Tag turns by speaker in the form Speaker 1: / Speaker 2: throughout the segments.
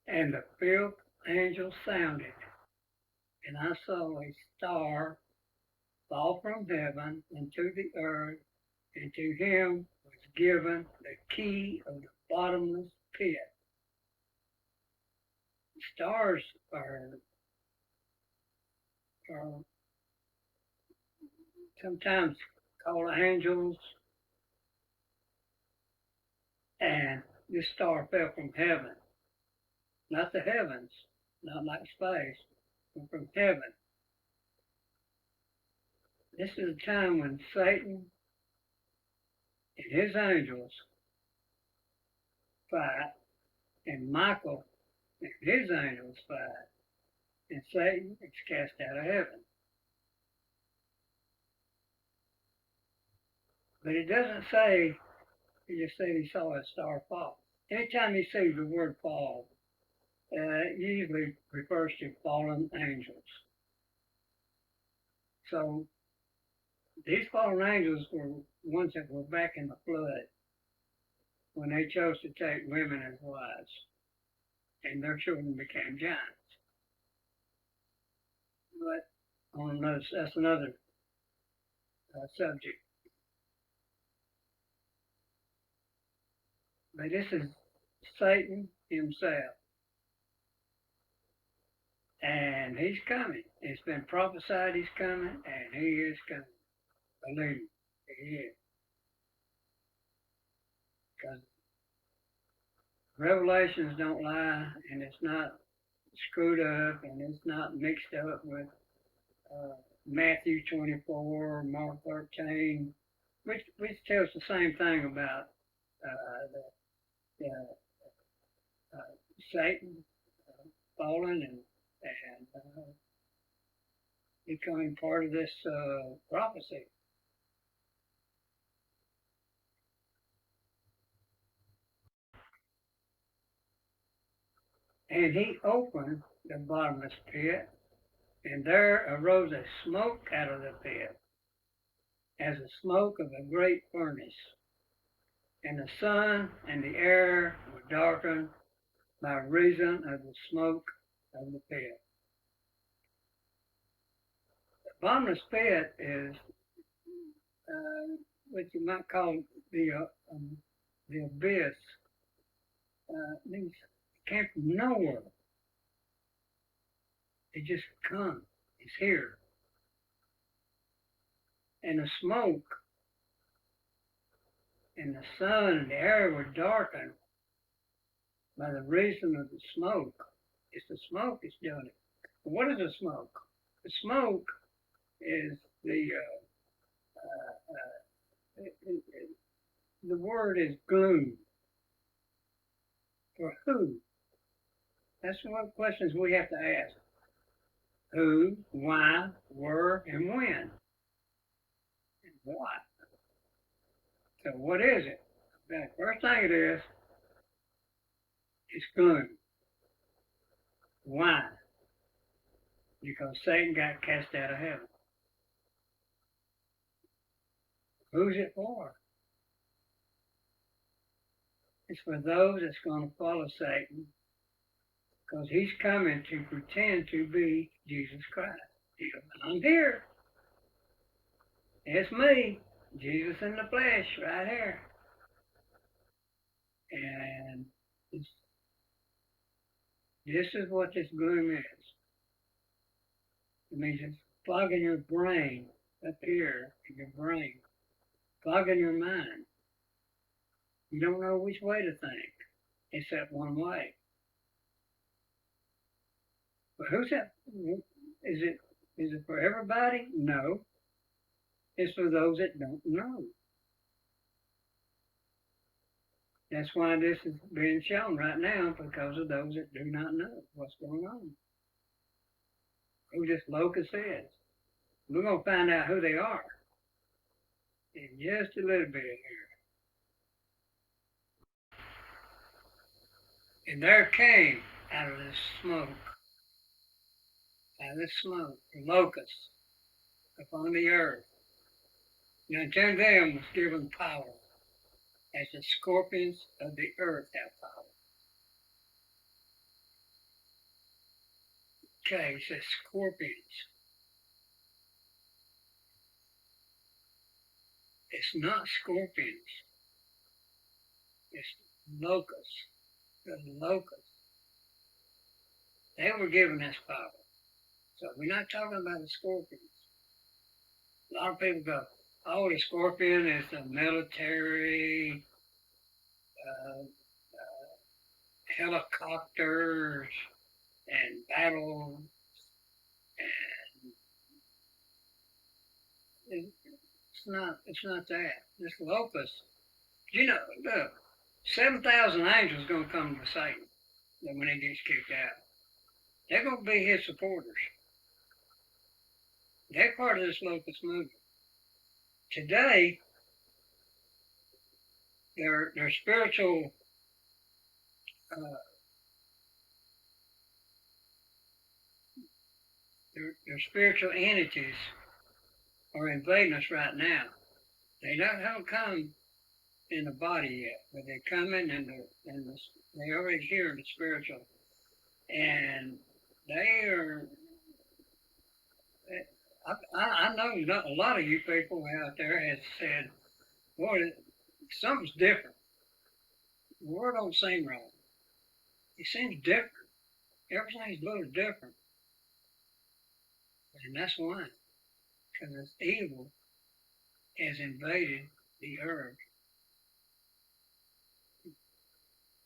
Speaker 1: And the fifth angel sounded, and I saw a star fall from heaven into the earth, and to him was given the key of the bottomless pit. Stars are sometimes called angels, and this star fell from heaven, not the heavens, not like space, but from heaven. This is a time when Satan and his angels fight, and Michael and his angels fight, and Satan is cast out of heaven. But it doesn't say, he just said he saw a star fall. Anytime you see the word fall, it usually refers to fallen angels. So these fallen angels were ones that were back in the flood when they chose to take women as wives, and their children became giants. But on those, that's another subject. But this is Satan himself, and he's coming. It's been prophesied he's coming, and he is coming. Believe me, he is. Because Revelations don't lie, and it's not screwed up, and it's not mixed up with Matthew 24, Mark 13, which tells the same thing about the Satan falling and becoming part of this prophecy. And he opened the bottomless pit, and there arose a smoke out of the pit, as the smoke of a great furnace. And the sun and the air were darkened by reason of the smoke of the pit. The bottomless pit is what you might call the abyss. Means it came from nowhere. It just come. It's here. And the smoke and the sun and the air were darkened by the reason of the smoke. It's the smoke that's doing it. What is the smoke? The smoke is the word is gloom. For who? That's one of the questions we have to ask. Who, why, where, and when? And what? So what is it? The first thing it is gloom. Why? Because Satan got cast out of heaven. Who's it for? It's for those that's going to follow Satan, because he's coming to pretend to be Jesus Christ. I'm here. It's me, Jesus in the flesh, right here. And this is what this gloom is. It means it's clogging your brain up here in your brain, clogging your mind. You don't know which way to think, except one way. But who's that? Is it for everybody? No. It's for those that don't know. That's why this is being shown right now, because of those that do not know what's going on. Who this locust is. We're going to find out who they are in just a little bit here. And there came out of this smoke, the locusts upon the earth. Now to them was given power, as the scorpions of the earth have power. Okay, it says scorpions. It's not scorpions. It's locusts. The locusts. They were given this power. So we're not talking about the scorpions. A lot of people go, oh, the scorpion is the military, uh, helicopters, and battle. And it's not that. This locust, look, 7,000 angels going to come to Satan when he gets kicked out. They're going to be his supporters. They're part of this locust movement. Today, their spiritual uh, their spiritual entities are invading us right now. They haven't come in the body yet, but they're coming they already here in the spiritual, and they are. I know a lot of you people out there has said, "Boy, something's different. The world don't seem right. It seems different. Everything's a little different." And that's why, because this evil has invaded the earth.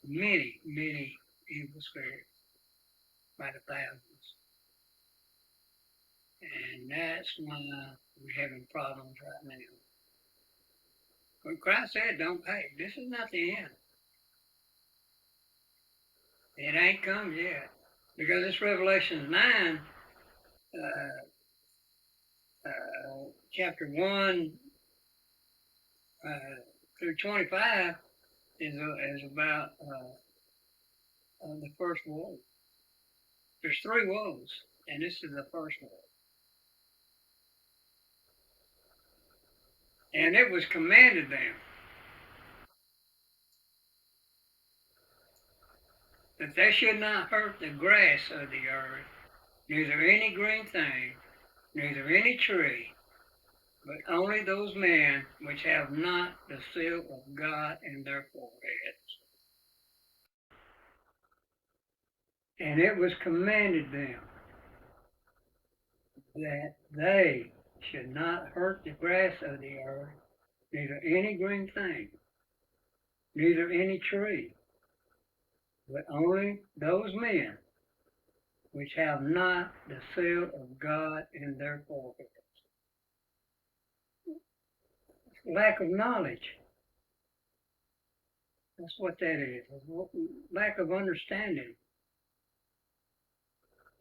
Speaker 1: Many, many evil spirits by the thousands. And that's why we're having problems right now. But Christ said, this is not the end. It ain't come yet. Because it's Revelation 9, chapter 1 through 25 is about the first woe. There's 3 woes, and this is the first woe. And it was commanded them that they should not hurt the grass of the earth, neither any green thing, neither any tree, but only those men which have not the seal of God in their foreheads. And it was commanded them that they should not hurt the grass of the earth, neither any green thing, neither any tree, but only those men which have not the seal of God in their foreheads. Lack of knowledge. That's what that is. Lack of understanding.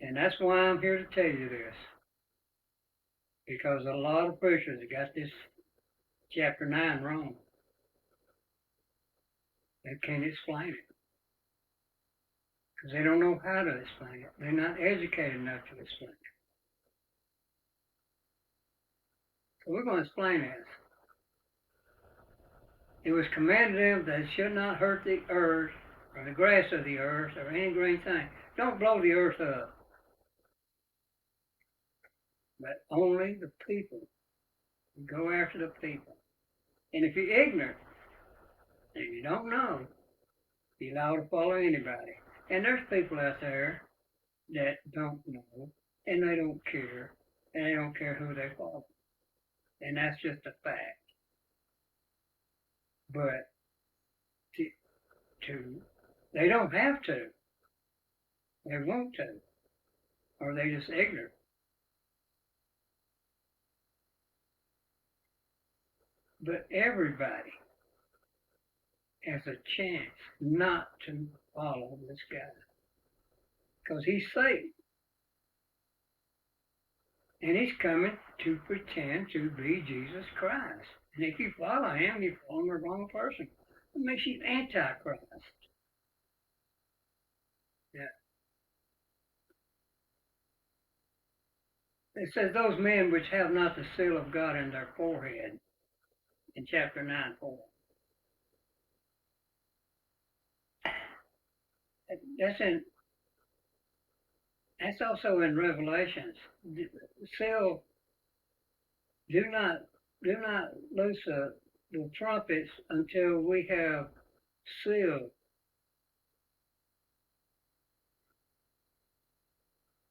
Speaker 1: And that's why I'm here to tell you this. Because a lot of preachers got this chapter 9 wrong. They can't explain it. Because they don't know how to explain it. They're not educated enough to explain it. So we're going to explain this. It was commanded them that they should not hurt the earth, or the grass of the earth, or any green thing. Don't blow the earth up. But only the people. Go after the people. And if you're ignorant, and you don't know, you're allowed to follow anybody. And there's people out there that don't know, and they don't care, and they don't care who they follow. And that's just a fact. But they don't have to. They want to. Or they just ignorant. But everybody has a chance not to follow this guy. Because he's Satan. And he's coming to pretend to be Jesus Christ. And if you follow him, you're following the wrong person. It makes you Antichrist. Yeah. It says those men which have not the seal of God in their forehead in chapter 9:4. That's also in Revelations. Seal, do not loose the trumpets until we have sealed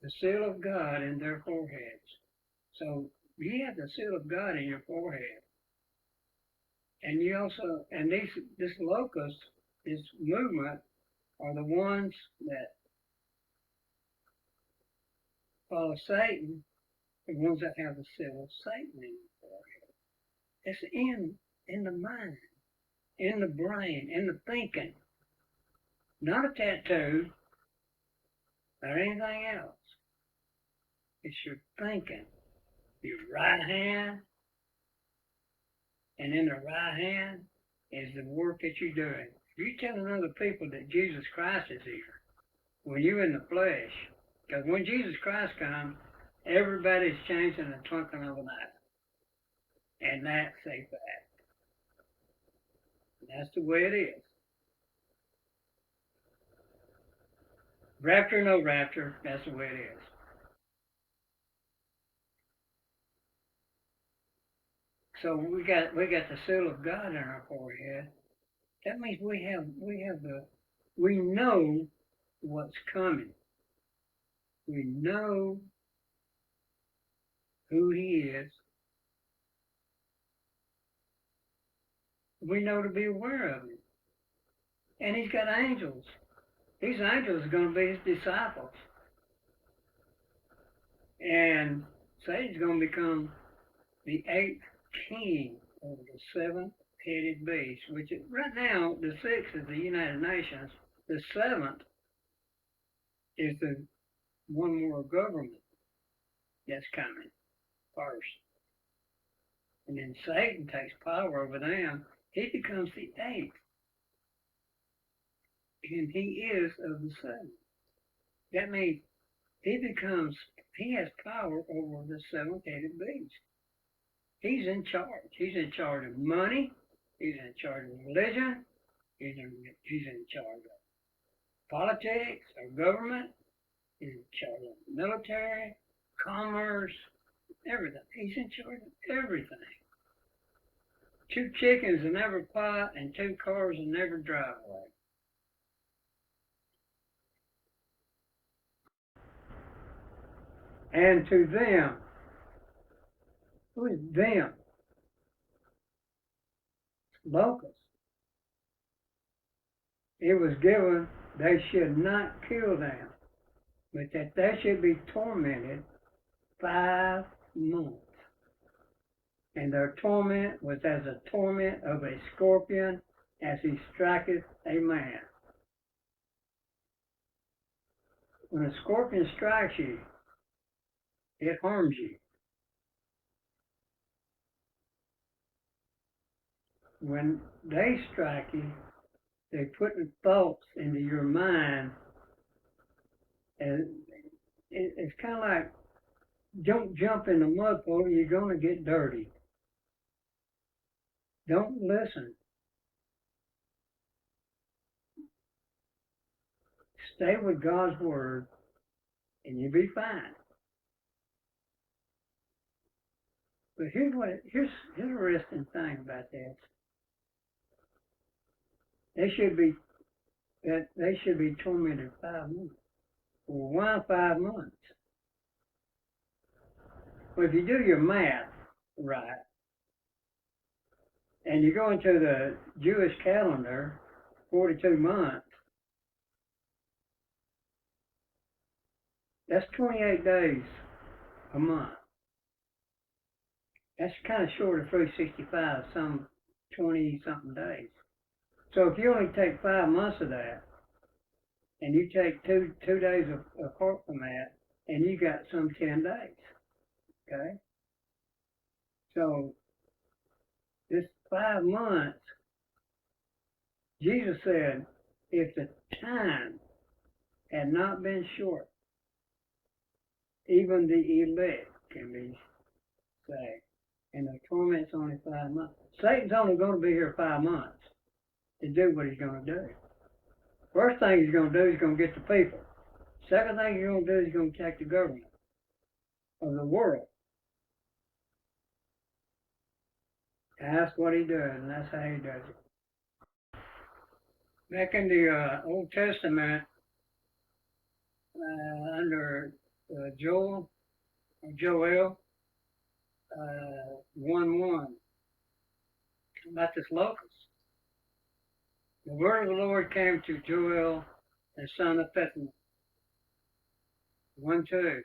Speaker 1: the seal of God in their foreheads. So you have the seal of God in your forehead. And you also, and this locust, this movement, are the ones that follow Satan, the ones that have the seal of Satan in their forehead. It's in the mind, in the brain, in the thinking. Not a tattoo or anything else. It's your thinking. Your right hand, and in the right hand is the work that you're doing. If you're telling other people that Jesus Christ is here, when you're in the flesh, because when Jesus Christ comes, everybody's changed in the twinkling of an eye. And that's a fact. That's the way it is. Rapture, no rapture, that's the way it is. So we got the seal of God in our forehead. That means we know what's coming. We know who He is. We know to be aware of Him. And He's got angels. These angels are going to be His disciples. And Satan's going to become the eighth king of the seven-headed beast, which is, right now, the sixth is the United Nations. The seventh is the one world government that's coming first. And then Satan takes power over them. He becomes the eighth. And he is of the seven. That means he has power over the seven-headed beast. He's in charge. He's in charge of money. He's in charge of religion. He's in charge of politics or government. He's in charge of military, commerce, everything. He's in charge of everything. 2 chickens in every pot and 2 cars in every driveway. And to them, who is them? Locust. It was given, they should not kill them, but that they should be tormented 5 months. And their torment was as a torment of a scorpion as he striketh a man. When a scorpion strikes you, it harms you. When they strike you, they put thoughts into your mind, and it's kind of like, don't jump in the mud puddle, you're going to get dirty. Don't listen. Stay with God's word, and you'll be fine. But here's an interesting thing about this. They should be tormented 5 months. Well, why 5 months? Well, if you do your math right, and you go into the Jewish calendar, 42 months, that's 28 days a month. That's kind of short of 365, some 20-something days. So if you only take 5 months of that, and you take two days apart from that, and you got some 10 days, okay? So this 5 months, Jesus said, if the time had not been short, even the elect can be saved. And the torment's only 5 months. Satan's only going to be here 5 months to do what he's going to do. First thing he's going to do is going to get the people. Second thing you're going to do is you're going to attack the government of the world. And that's what he does, and that's how he does it. Back in the Old Testament, under Joel, 1:1, about this locust. The word of the Lord came to Joel, the son of Pethuel. 1:2,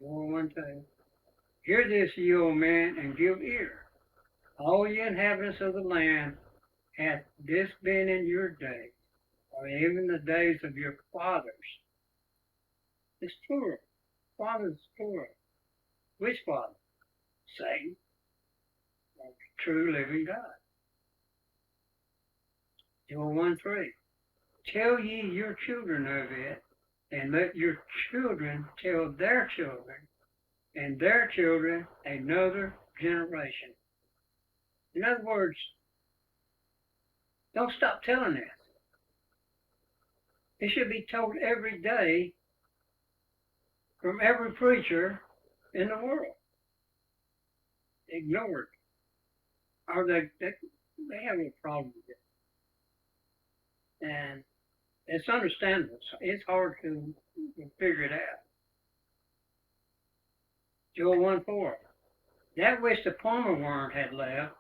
Speaker 1: Joel 1:2. Hear this, ye old men, and give ear. All ye inhabitants of the land, hath this been in your days, or even the days of your fathers? It's plural. Fathers plural. Which father? Satan, the true living God. Joel 1:3. Tell ye your children of it, and let your children tell their children, and their children another generation. In other words, don't stop telling this. It should be told every day from every preacher in the world. Ignored. Or they have a problem with it. And it's understandable. It's hard to figure it out. Joel 1:4. That which the palmer worm had left,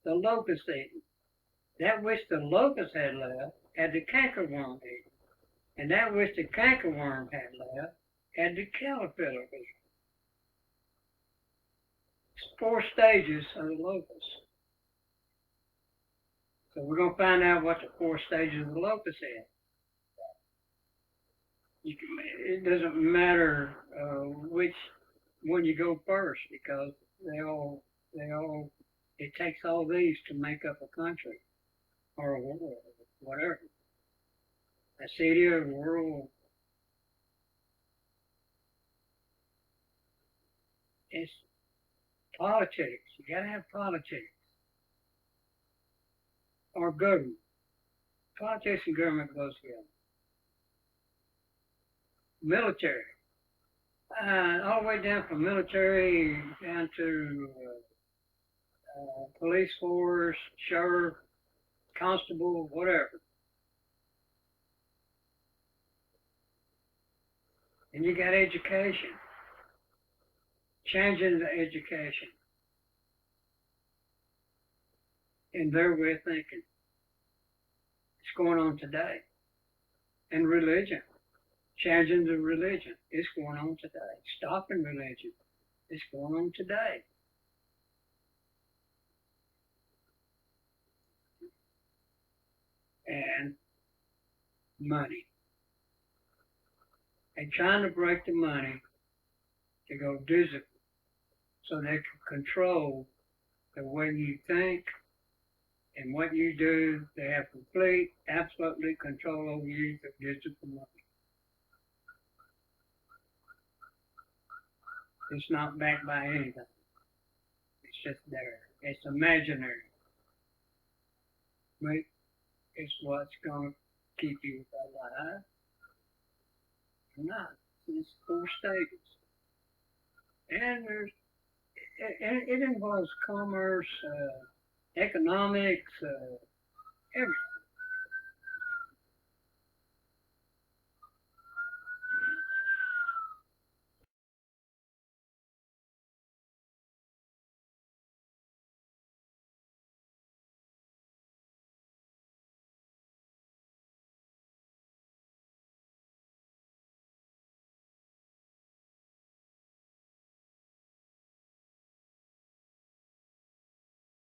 Speaker 1: the locust eaten. That which the locust had left, had the cankerworm eaten. And that which the cankerworm had left, had the caterpillar eaten. It's 4 stages of the locust. So we're going to find out what the 4 stages of the locust is. It doesn't matter which one you go first, because it takes all these to make up a country or a world, whatever. A city or a world. It's politics. You gotta have politics. Or government. Politics and government goes together. Military. All the way down from military down to police force, sheriff, constable, whatever. And you got education. Changing the education in their way of thinking. It's going on today. And religion. Changing the religion. It's going on today. Stopping religion. It's going on today. And money. They're trying to break the money to go digital so they can control the way you think and what you do. They have complete, absolutely control over you through digital money. It's not backed by anything. It's just there. It's imaginary. But it's what's going to keep you alive. Not. It's 4 stages. And it involves commerce, economics,